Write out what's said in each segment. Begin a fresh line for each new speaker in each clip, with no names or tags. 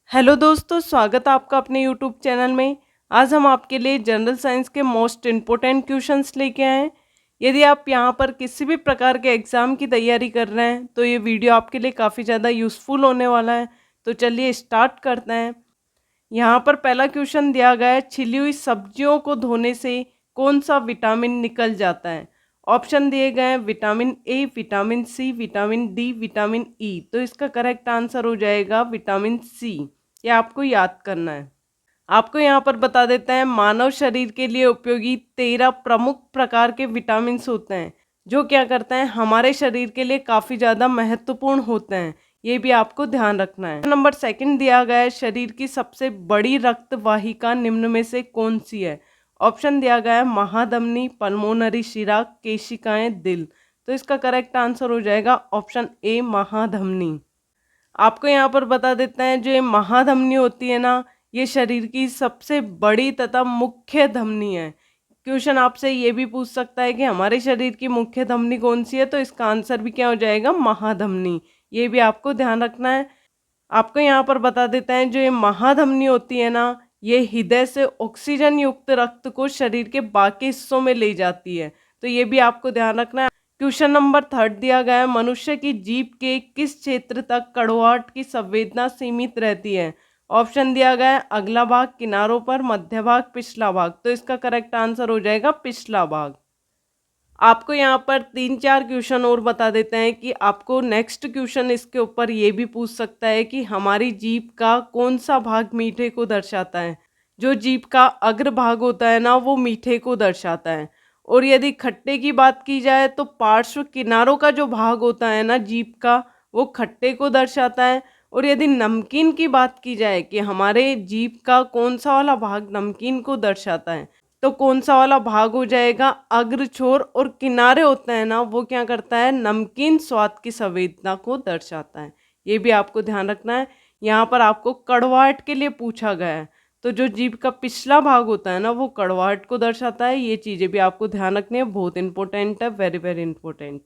Hello दोस्तों, स्वागत है आपका अपने यूट्यूब चैनल में। आज हम आपके लिए जनरल साइंस के मोस्ट इम्पोर्टेंट क्वेश्चंस लेके आए हैं। यदि आप यहाँ पर किसी भी प्रकार के एग्ज़ाम की तैयारी कर रहे हैं तो ये वीडियो आपके लिए काफ़ी ज़्यादा यूज़फुल होने वाला है। तो चलिए स्टार्ट करते हैं। यहाँ पर पहला क्वेश्चन दिया गया है, छिली हुई सब्जियों को धोने से कौन सा विटामिन निकल जाता है। ऑप्शन दिए गए हैं vitamin A, vitamin C, vitamin D, vitamin E. तो इसका करेक्ट आंसर हो जाएगा विटामिन सी। ये आपको याद करना है। आपको यहाँ पर बता देते हैं, मानव शरीर के लिए उपयोगी 13 प्रमुख प्रकार के विटामिन होते हैं जो क्या करते हैं, हमारे शरीर के लिए काफ़ी ज़्यादा महत्वपूर्ण होते हैं। ये भी आपको ध्यान रखना है। नंबर सेकंड दिया गया है, शरीर की सबसे बड़ी रक्त वाहिका निम्न में से कौन सी है। ऑप्शन दिया गया है महाधमनी, पल्मोनरी शिरा, केशिकाएं, दिल। तो इसका करेक्ट आंसर हो जाएगा ऑप्शन ए, महाधमनी। आपको यहाँ पर बता देते हैं, जो ये महाधमनी होती है ना, ये शरीर की सबसे बड़ी तथा मुख्य धमनी है। क्वेश्चन आपसे ये भी पूछ सकता है कि हमारे शरीर की मुख्य धमनी कौन सी है, तो इसका आंसर भी क्या हो जाएगा, महाधमनी। ये भी आपको ध्यान रखना है। आपको यहाँ पर बता देते हैं, जो ये महाधमनी होती है ना, ये हृदय से ऑक्सीजन युक्त रक्त को शरीर के बाकी हिस्सों में ले जाती है। तो ये भी आपको ध्यान रखना है। क्वेश्चन नंबर थर्ड दिया गया है, मनुष्य की जीभ के किस क्षेत्र तक कड़वाहट की संवेदना सीमित रहती है। ऑप्शन दिया गया है अगला भाग, किनारों पर, मध्य भाग, पिछला भाग। तो इसका करेक्ट आंसर हो जाएगा पिछला भाग। आपको यहाँ पर 3-4 क्वेश्चन और बता देते हैं कि आपको नेक्स्ट क्वेश्चन इसके ऊपर ये भी पूछ सकता है कि हमारी जीभ का कौन सा भाग मीठे को दर्शाता है। जो जीभ का अग्र भाग होता है ना, वो मीठे को दर्शाता है। और यदि खट्टे की बात की जाए तो पार्श्व किनारों का जो भाग होता है ना जीभ का, वो खट्टे को दर्शाता है। और यदि नमकीन की बात की जाए कि हमारे जीभ का कौन सा वाला भाग नमकीन को दर्शाता है, तो कौन सा वाला भाग हो जाएगा, अग्र छोर। और किनारे होते हैं ना, वो क्या करता है, नमकीन स्वाद की संवेदना को दर्शाता है। ये भी आपको ध्यान रखना है। यहाँ पर आपको कड़वाहट के लिए पूछा गया है, तो जो जीभ का पिछला भाग होता है ना, वो कड़वाहट को दर्शाता है। ये चीज़ें भी आपको ध्यान रखनी है, बहुत इंपॉर्टेंट है, very very important.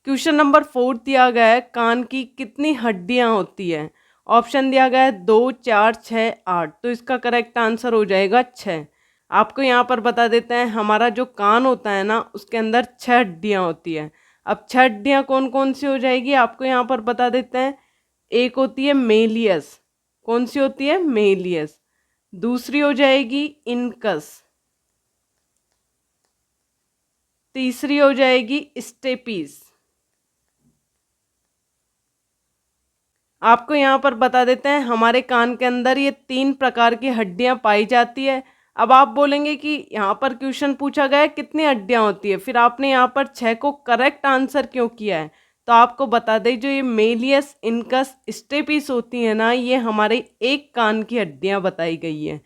Question number 4 दिया गया है, कान की कितनी हड्डियां होती है। ऑप्शन दिया गया है 2, 4, 6, 8। तो इसका करेक्ट आंसर हो जाएगा 6। आपको यहाँ पर बता देते हैं, हमारा जो कान होता है ना, उसके अंदर 6 हड्डियाँ होती है। अब 6 हड्डियाँ कौन कौन सी हो जाएगी, आपको यहाँ पर बता देते हैं। एक होती है मेलियस। कौन सी होती है, मेलियस। दूसरी हो जाएगी इनकस। तीसरी हो जाएगी स्टेपीस। आपको यहाँ पर बता देते हैं, हमारे कान के अंदर ये 3 प्रकार की हड्डियाँ पाई जाती है। अब आप बोलेंगे कि यहाँ पर क्वेश्चन पूछा गया है कितनी हड्डियाँ होती है, फिर आपने यहाँ पर 6 को करेक्ट आंसर क्यों किया है। तो आपको बता दें, जो ये मेलियस, इनकस, स्टेपिस होती है ना, ये हमारे एक कान की हड्डियाँ बताई गई है।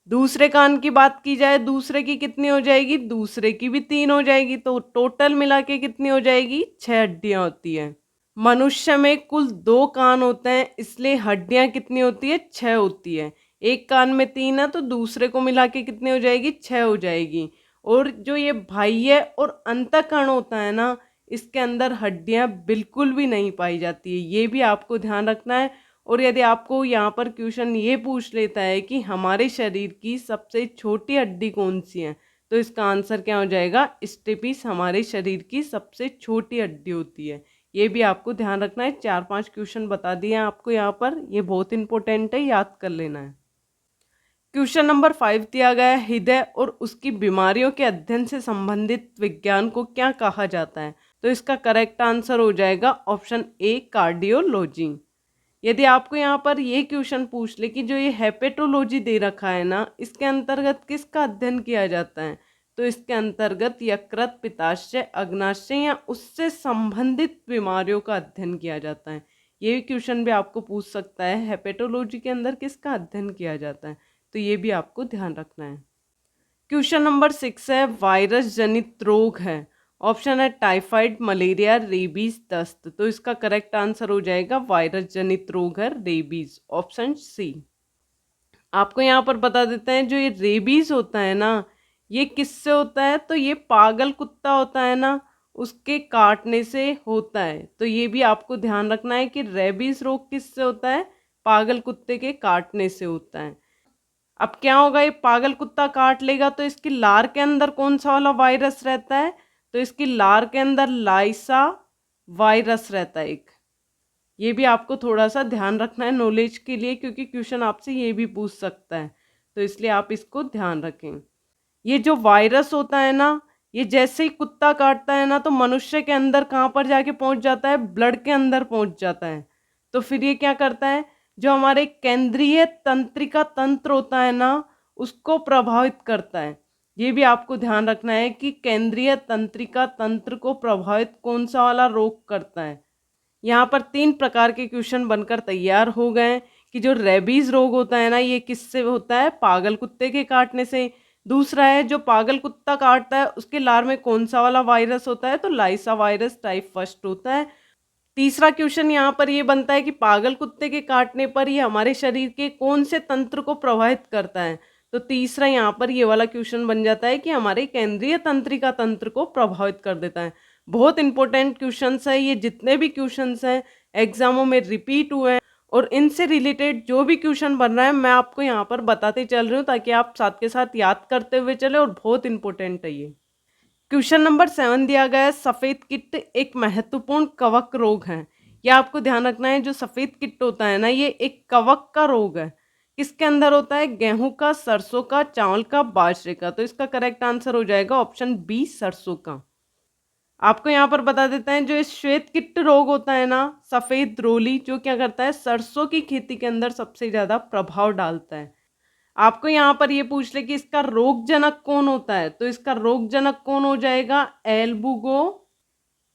दूसरे कान की बात की जाए, दूसरे की कितनी हो जाएगी, दूसरे की भी 3 हो जाएगी। तो टोटल मिला के कितनी हो जाएगी, 6 हड्डियाँ होती हैं। मनुष्य में कुल 2 कान होते हैं, इसलिए हड्डियां कितनी होती है, 6 होती है। एक कान में 3 है, तो दूसरे को मिला के कितनी हो जाएगी, 6 हो जाएगी। और जो ये बाह्य और अंतःकण होता है ना, इसके अंदर हड्डियां बिल्कुल भी नहीं पाई जाती है। ये भी आपको ध्यान रखना है। और यदि आपको यहाँ पर क्वेश्चन ये पूछ लेता है कि हमारे शरीर की सबसे छोटी हड्डी कौन सी है, तो इसका आंसर क्या हो जाएगा, स्टेपिस हमारे शरीर की सबसे छोटी हड्डी होती है। ये भी आपको ध्यान रखना है। 4-5 क्वेश्चन बता दिए हैं आपको यहाँ पर, ये बहुत इंपॉर्टेंट है, याद कर लेना है। क्वेश्चन नंबर 5 दिया गया है, हृदय और उसकी बीमारियों के अध्ययन से संबंधित विज्ञान को क्या कहा जाता है। तो इसका करेक्ट आंसर हो जाएगा ऑप्शन ए, कार्डियोलॉजी। यदि आपको यहाँ पर ये क्वेश्चन पूछ ले कि जो ये हेपेटोलॉजी दे रखा है ना, इसके अंतर्गत किसका अध्ययन किया जाता है, तो इसके अंतर्गत यकृत, पित्ताशय, अग्नाशय या उससे संबंधित बीमारियों का अध्ययन किया जाता है। ये क्वेश्चन भी आपको पूछ सकता है, हेपेटोलॉजी के अंदर किसका अध्ययन किया जाता है। तो ये भी आपको ध्यान रखना है। क्वेश्चन नंबर 6 है, वायरस जनित रोग है। ऑप्शन है टाइफाइड, मलेरिया, रेबीज, दस्त। तो इसका करेक्ट आंसर हो जाएगा वायरस जनित रोग है रेबीज, ऑप्शन सी। आपको यहाँ पर बता देते हैं, जो ये रेबीज होता है ना, ये किससे होता है, तो ये पागल कुत्ता होता है ना, उसके काटने से होता है। तो ये भी आपको ध्यान रखना है कि रेबीज रोग किससे होता है, पागल कुत्ते के काटने से होता है। अब क्या होगा, ये पागल कुत्ता काट लेगा तो इसकी लार के अंदर कौन सा वाला वायरस रहता है, तो इसकी लार के अंदर लाइसा वायरस रहता है एक। ये भी आपको थोड़ा सा ध्यान रखना है नॉलेज के लिए, क्योंकि क्वेश्चन आपसे ये भी पूछ सकता है, तो इसलिए आप इसको ध्यान रखें। ये जो वायरस होता है ना, ये जैसे ही कुत्ता काटता है ना तो मनुष्य के अंदर कहाँ पर जाके पहुंच जाता है, ब्लड के अंदर पहुंच जाता है। तो फिर ये क्या करता है, जो हमारे केंद्रीय तंत्रिका तंत्र होता है ना, उसको प्रभावित करता है। ये भी आपको ध्यान रखना है कि केंद्रीय तंत्रिका तंत्र को प्रभावित कौन सा वाला रोग करता है। यहाँ पर 3 प्रकार के क्वेश्चन बनकर तैयार हो गए कि जो रेबीज रोग होता है ना, ये किससे होता है, पागल कुत्ते के काटने से। दूसरा है जो पागल कुत्ता काटता है उसके लार में कौन सा वाला वायरस होता है, तो लाइसा वायरस टाइप फर्स्ट होता है। तीसरा क्वेश्चन यहाँ पर ये बनता है कि पागल कुत्ते के काटने पर ये हमारे शरीर के कौन से तंत्र को प्रभावित करता है, तो तीसरा यहाँ पर ये वाला क्वेश्चन बन जाता है कि हमारे केंद्रीय तंत्रिका तंत्र को प्रभावित कर देता है। बहुत इंपॉर्टेंट क्वेश्चंस है ये, जितने भी क्वेश्चंस हैं एग्जामों में रिपीट हुए हैं, और इनसे रिलेटेड जो भी क्वेश्चन बन रहा है मैं आपको यहाँ पर बताते चल रही हूँ ताकि आप साथ के साथ याद करते हुए चले, और बहुत इंपॉर्टेंट है ये। क्वेश्चन नंबर 7 दिया गया है, सफ़ेद किट एक महत्वपूर्ण कवक रोग है। यह आपको ध्यान रखना है, जो सफ़ेद किट होता है ना, ये एक कवक का रोग है। किसके अंदर होता है, गेहूं का, सरसों का, चावल का, बाजरे का। तो इसका करेक्ट आंसर हो जाएगा ऑप्शन बी, सरसों का। आपको यहाँ पर बता देते हैं, जो इस श्वेत किट रोग होता है ना, सफ़ेद रोली, जो क्या करता है, सरसों की खेती के अंदर सबसे ज़्यादा प्रभाव डालता है। आपको यहाँ पर ये पूछ ले कि इसका रोगजनक कौन होता है, तो इसका रोगजनक कौन हो जाएगा, एल्बुगो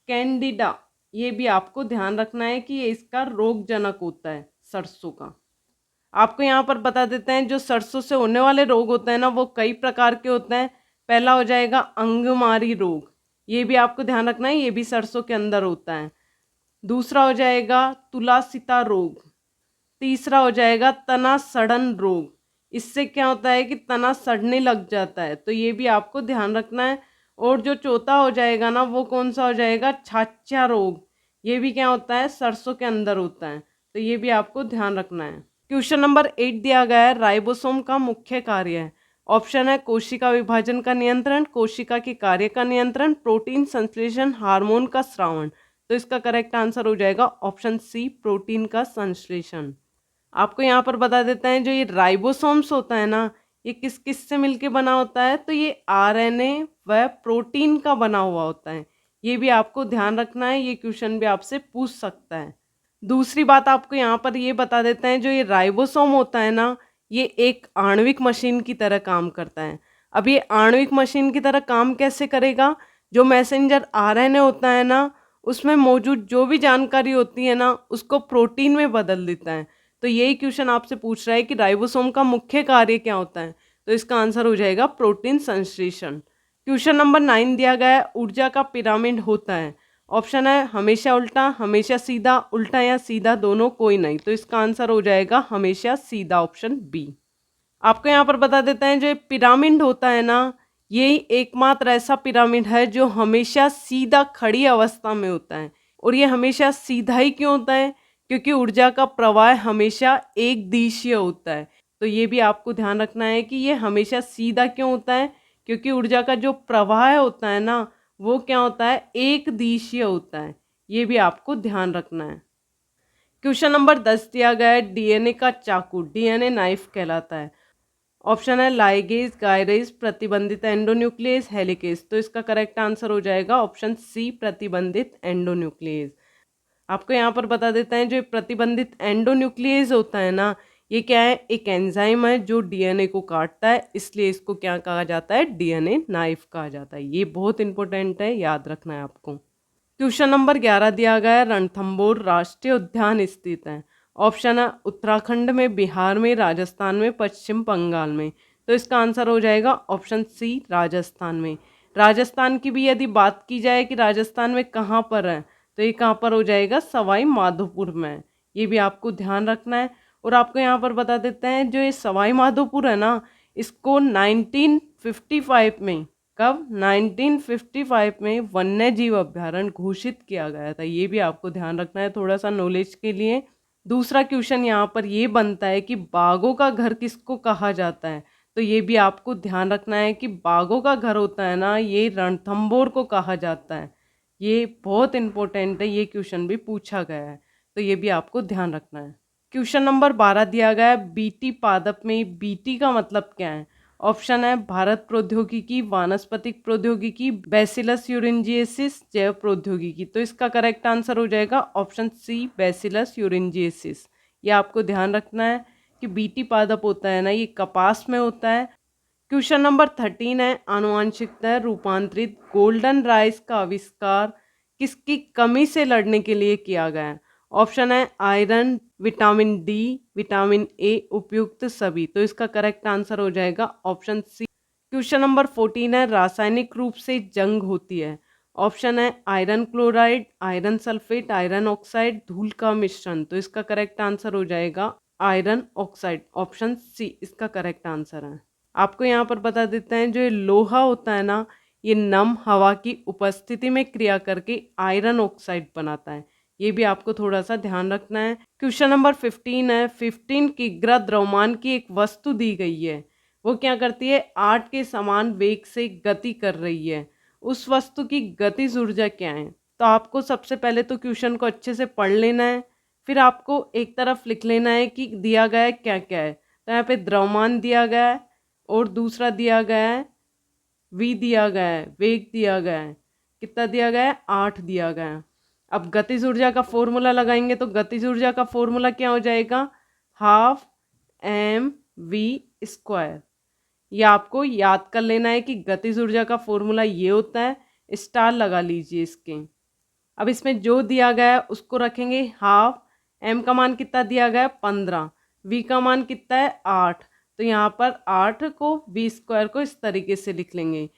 कैंडिडा। ये भी आपको ध्यान रखना है कि ये इसका रोगजनक होता है सरसों का। आपको यहाँ पर बता देते हैं, जो सरसों से होने वाले रोग होते हैं ना, वो कई प्रकार के होते हैं। पहला हो जाएगा अंगमारी रोग, ये भी आपको ध्यान रखना है, ये भी सरसों के अंदर होता है। दूसरा हो जाएगा तुलासिता रोग। तीसरा हो जाएगा तना सड़न रोग, इससे क्या होता है कि तना सड़ने लग जाता है, तो ये भी आपको ध्यान रखना है। और जो चौथा हो जाएगा ना, वो कौन सा हो जाएगा, छाछा रोग। ये भी क्या होता है, सरसों के अंदर होता है, तो ये भी आपको ध्यान रखना है। क्वेश्चन नंबर 8 दिया गया है, राइबोसोम का मुख्य कार्य है। ऑप्शन है कोशिका विभाजन का नियंत्रण, कोशिका के कार्य का नियंत्रण, प्रोटीन संश्लेषण, हार्मोन का स्रावण। तो इसका करेक्ट आंसर हो जाएगा ऑप्शन सी, प्रोटीन का संश्लेषण। आपको यहाँ पर बता देते हैं, जो ये राइबोसोम्स होता है ना, ये किस किस से मिलके बना होता है, तो ये आरएनए व प्रोटीन का बना हुआ होता है। ये भी आपको ध्यान रखना है, ये क्वेश्चन भी आपसे पूछ सकता है। दूसरी बात आपको यहाँ पर ये बता देते हैं, जो ये राइबोसोम होता है ना, ये एक आणविक मशीन की तरह काम करता है। अब ये आणविक मशीन की तरह काम कैसे करेगा, जो मैसेंजर आरएनए होता है ना, उसमें मौजूद जो भी जानकारी होती है ना, उसको प्रोटीन में बदल देता है। तो यही क्वेश्चन आपसे पूछ रहा है कि राइबोसोम का मुख्य कार्य क्या होता है, तो इसका आंसर हो जाएगा प्रोटीन संश्लेषण। क्वेश्चन नंबर 9 दिया गया है, ऊर्जा का पिरामिड होता है। ऑप्शन है हमेशा उल्टा, हमेशा सीधा, उल्टा या सीधा दोनों, कोई नहीं। तो इसका आंसर हो जाएगा हमेशा सीधा, ऑप्शन बी। आपको यहाँ पर बता देते हैं, जो पिरामिड होता है ना, यही एकमात्र ऐसा पिरामिड है जो हमेशा सीधा खड़ी अवस्था में होता है। और ये हमेशा सीधा ही क्यों होता है, क्योंकि ऊर्जा का प्रवाह हमेशा एक दिशीय होता है। तो ये भी आपको ध्यान रखना है कि ये हमेशा सीधा क्यों होता है, क्योंकि ऊर्जा का जो प्रवाह होता है ना, वो क्या होता है, एक दिशीय होता है। ये भी आपको ध्यान रखना है। क्वेश्चन नंबर 10 दिया गया है, डीएनए का चाकू डीएनए नाइफ कहलाता है। ऑप्शन है लाइगेज, गायरेज, प्रतिबंधित एंडोन्यूक्लियस, हेलिकेज। तो इसका करेक्ट आंसर हो जाएगा ऑप्शन सी, प्रतिबंधित एंडोन्यूक्लियस। आपको यहाँ पर बता देते हैं, जो प्रतिबंधित एंडोन्यूक्लियस होता है ना, ये क्या है, एक एंजाइम है जो डीएनए को काटता है, इसलिए इसको क्या कहा जाता है, डीएनए नाइफ कहा जाता है। ये बहुत इंपॉर्टेंट है, याद रखना है आपको। क्वेश्चन नंबर 11 दिया गया है, रणथंभौर राष्ट्रीय उद्यान स्थित है। ऑप्शन है उत्तराखंड में, बिहार में, राजस्थान में, पश्चिम बंगाल में। तो इसका आंसर हो जाएगा ऑप्शन सी, राजस्थान में। राजस्थान की भी यदि बात की जाए कि राजस्थान में कहाँ पर है, तो ये कहाँ पर हो जाएगा, सवाई माधोपुर में। ये भी आपको ध्यान रखना है। और आपको यहाँ पर बता देते हैं, जो ये सवाई माधोपुर है ना, इसको 1955 में, कब, 1955 में वन्य जीव अभ्यारण्य घोषित किया गया था। ये भी आपको ध्यान रखना है थोड़ा सा नॉलेज के लिए। दूसरा क्वेश्चन यहाँ पर ये बनता है कि बाघों का घर किसको कहा जाता है। तो ये भी आपको ध्यान रखना है कि बाघों का घर होता है ना, ये रणथंभौर को कहा जाता है। ये बहुत इंपॉर्टेंट है, ये क्वेश्चन भी पूछा गया है, तो ये भी आपको ध्यान रखना है। क्वेश्चन नंबर 12 दिया गया है, बीटी पादप में बीटी का मतलब क्या है। ऑप्शन है भारत प्रौद्योगिकी, वानस्पतिक प्रौद्योगिकी, बैसिलस यूरिनजिएसिस, जैव प्रौद्योगिकी। तो इसका करेक्ट आंसर हो जाएगा ऑप्शन सी, बैसिलस यूरिनजिएसिस। ये आपको ध्यान रखना है कि बीटी पादप होता है ना, ये कपास में होता है। क्वेश्चन नंबर 13 है, आनुवांशिकता रूपांतरित गोल्डन राइस का आविष्कार किसकी कमी से लड़ने के लिए किया गया है। ऑप्शन है iron, vitamin D, vitamin A, उपयुक्त सभी। तो इसका करेक्ट आंसर हो जाएगा ऑप्शन सी। क्वेश्चन नंबर 14 है, रासायनिक रूप से जंग होती है। ऑप्शन है iron chloride, iron sulphate, iron oxide, धूल का मिश्रण। तो इसका करेक्ट आंसर हो जाएगा आयरन ऑक्साइड, ऑप्शन सी इसका करेक्ट आंसर है। आपको यहाँ पर बता देते हैं, जो ये लोहा होता है ना, ये नम हवा की उपस्थिति में क्रिया करके आयरन ऑक्साइड बनाता है। ये भी आपको थोड़ा सा ध्यान रखना है। क्वेश्चन नंबर 15 है, 15 किग्रा द्रव्यमान की एक वस्तु दी गई है, वो क्या करती है, 8 के समान वेग से गति कर रही है। उस वस्तु की गतिज ऊर्जा क्या है। तो आपको सबसे पहले तो क्वेश्चन को अच्छे से पढ़ लेना है, फिर आपको एक तरफ लिख लेना है कि दिया गया है क्या क्या है। तो यहाँ पे द्रव्यमान दिया गया है, और दूसरा दिया गया है v दिया गया है, वेग दिया गया है, कितना दिया गया है, 8 दिया गया है। अब गतिज ऊर्जा का फॉर्मूला लगाएंगे, तो गतिज ऊर्जा का फॉर्मूला क्या हो जाएगा, हाफ mv²। ये आपको याद कर लेना है कि गतिज ऊर्जा का फॉर्मूला ये होता है, स्टार लगा लीजिए इसके। अब इसमें जो दिया गया है उसको रखेंगे हाफ, m का मान कितना दिया गया है 15, v का मान कितना है 8। तो यहाँ पर 8 को v² को इस तरीके से लिख लेंगे।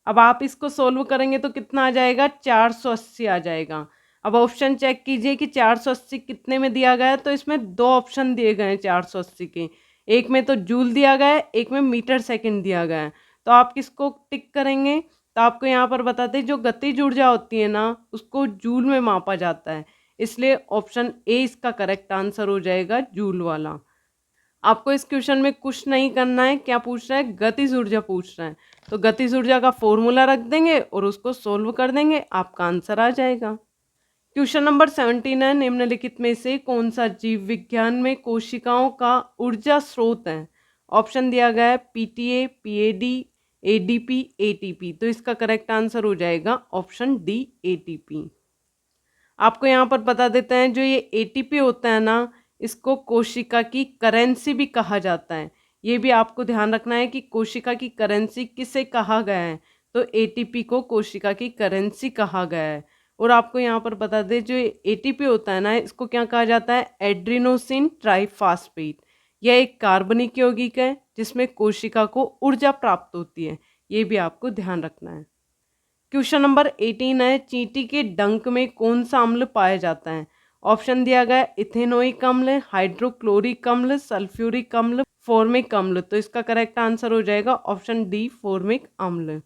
अब आप इसको सोल्व करेंगे तो कितना आ जाएगा, 480 आ जाएगा। अब ऑप्शन चेक कीजिए कि 480 कितने में दिया गया है। तो इसमें दो ऑप्शन दिए गए हैं 480 के, एक में तो जूल दिया गया है, एक में मीटर सेकंड दिया गया है। तो आप किसको टिक करेंगे। तो आपको यहाँ पर बताते हैं, जो गतिज ऊर्जा होती है ना, उसको जूल में मापा जाता है, इसलिए ऑप्शन ए इसका करेक्ट आंसर हो जाएगा, जूल वाला। आपको इस क्वेश्चन में कुछ नहीं करना है, क्या पूछ रहा है, गतिज ऊर्जा पूछ रहा है। तो गतिज ऊर्जा का फॉर्मूला रख देंगे और उसको सोल्व कर देंगे, आपका आंसर आ जाएगा। क्वेश्चन नंबर 17 है, निम्नलिखित में से कौन सा जीव विज्ञान में कोशिकाओं का ऊर्जा स्रोत है। ऑप्शन दिया गया है पीटीए, पीएडी, एडीपी, एटीपी। तो इसका करेक्ट आंसर हो जाएगा ऑप्शन डी, एटीपी। आपको यहाँ पर बता देते हैं, जो ये एटीपी होता है ना, इसको कोशिका की करेंसी भी कहा जाता है। ये भी आपको ध्यान रखना है कि कोशिका की करेंसी किसे कहा गया है। तो एटीपी को कोशिका की करेंसी कहा गया है। और आपको यहाँ पर बता दें, जो एटीपी होता है ना, इसको क्या कहा जाता है, एड्रीनोसिन ट्राइफॉस्फेट। यह एक कार्बनिक यौगिक है जिसमें कोशिका को ऊर्जा प्राप्त होती है। ये भी आपको ध्यान रखना है। क्वेश्चन नंबर 18 है, चींटी के डंक में कौन सा अम्ल पाया जाता है। ऑप्शन दिया गया है इथेनोइक अम्ल, हाइड्रोक्लोरिक अम्ल, सल्फ्यूरिक अम्ल, फॉर्मिक अम्ल। तो इसका करेक्ट आंसर हो जाएगा ऑप्शन डी, फॉर्मिक अम्ल।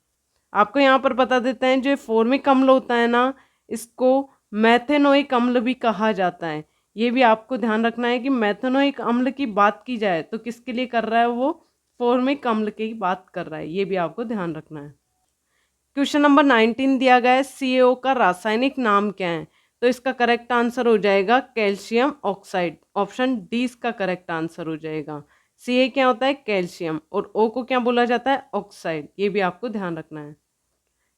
आपको यहाँ पर बता देते हैं, जो फॉर्मिक अम्ल होता है ना, इसको मैथेनोइक अम्ल भी कहा जाता है। ये भी आपको ध्यान रखना है कि मैथेनोइक अम्ल की बात की जाए तो किसके लिए कर रहा है, वो फॉर्मिक अम्ल की बात कर रहा है। ये भी आपको ध्यान रखना है। क्वेश्चन नंबर 19 दिया गया है, CaO का रासायनिक नाम क्या है। तो इसका करेक्ट आंसर हो जाएगा कैल्शियम ऑक्साइड, ऑप्शन डी इसका करेक्ट आंसर हो जाएगा। Ca क्या होता है, कैल्शियम, और O को क्या बोला जाता है, ऑक्साइड। ये भी आपको ध्यान रखना है।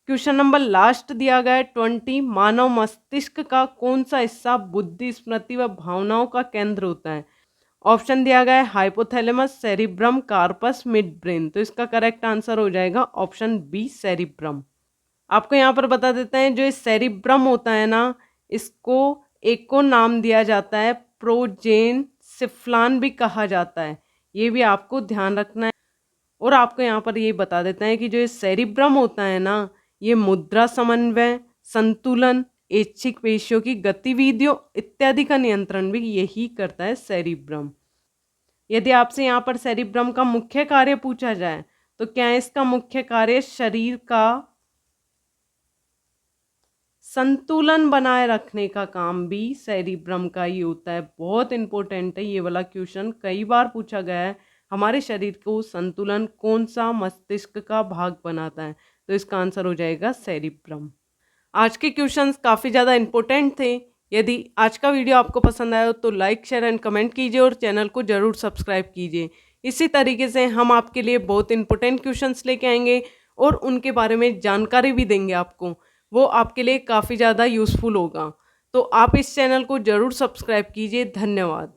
क्वेश्चन नंबर लास्ट दिया गया है 20, मानव मस्तिष्क का कौन सा हिस्सा बुद्धि, स्मृति व भावनाओं का केंद्र होता है। ऑप्शन दिया गया है hypothalamus, cerebrum, carpus, midbrain. तो इसका करेक्ट आंसर हो जाएगा ऑप्शन बी, सेरिब्रम। आपको यहाँ पर बता देते हैं, जो ये सेरिब्रम होता है ना, इसको एक को नाम दिया जाता है प्रोजेन सिफ्लान भी कहा जाता है। ये भी आपको ध्यान रखना है। और आपको यहाँ पर ये बता देते हैं कि जो ये सेरिब्रम होता है ना, ये मुद्रा समन्वय, संतुलन, ऐच्छिक पेशियों की गतिविधियों इत्यादि का नियंत्रण भी यही करता है सेरिब्रम। यदि आपसे यहाँ पर सेरिब्रम का मुख्य कार्य पूछा जाए तो क्या है इसका मुख्य कार्य, शरीर का संतुलन बनाए रखने का काम भी सेरिब्रम का ही होता है। बहुत इंपॉर्टेंट है ये वाला क्वेश्चन, कई बार पूछा गया है। हमारे शरीर को संतुलन कौन सा मस्तिष्क का भाग बनाता है? तो इसका आंसर हो जाएगा सेरिब्रम। आज के क्वेश्चंस काफ़ी ज़्यादा इंपॉर्टेंट थे। यदि आज का वीडियो आपको पसंद आया हो तो लाइक, शेयर एंड कमेंट कीजिए और चैनल को ज़रूर सब्सक्राइब कीजिए। इसी तरीके से हम आपके लिए बहुत इंपॉर्टेंट क्वेश्चंस लेके आएंगे और उनके बारे में जानकारी भी देंगे आपको। वो आपके लिए काफ़ी ज़्यादा यूज़फुल होगा। तो आप इस चैनल को ज़रूर सब्सक्राइब कीजिए। धन्यवाद।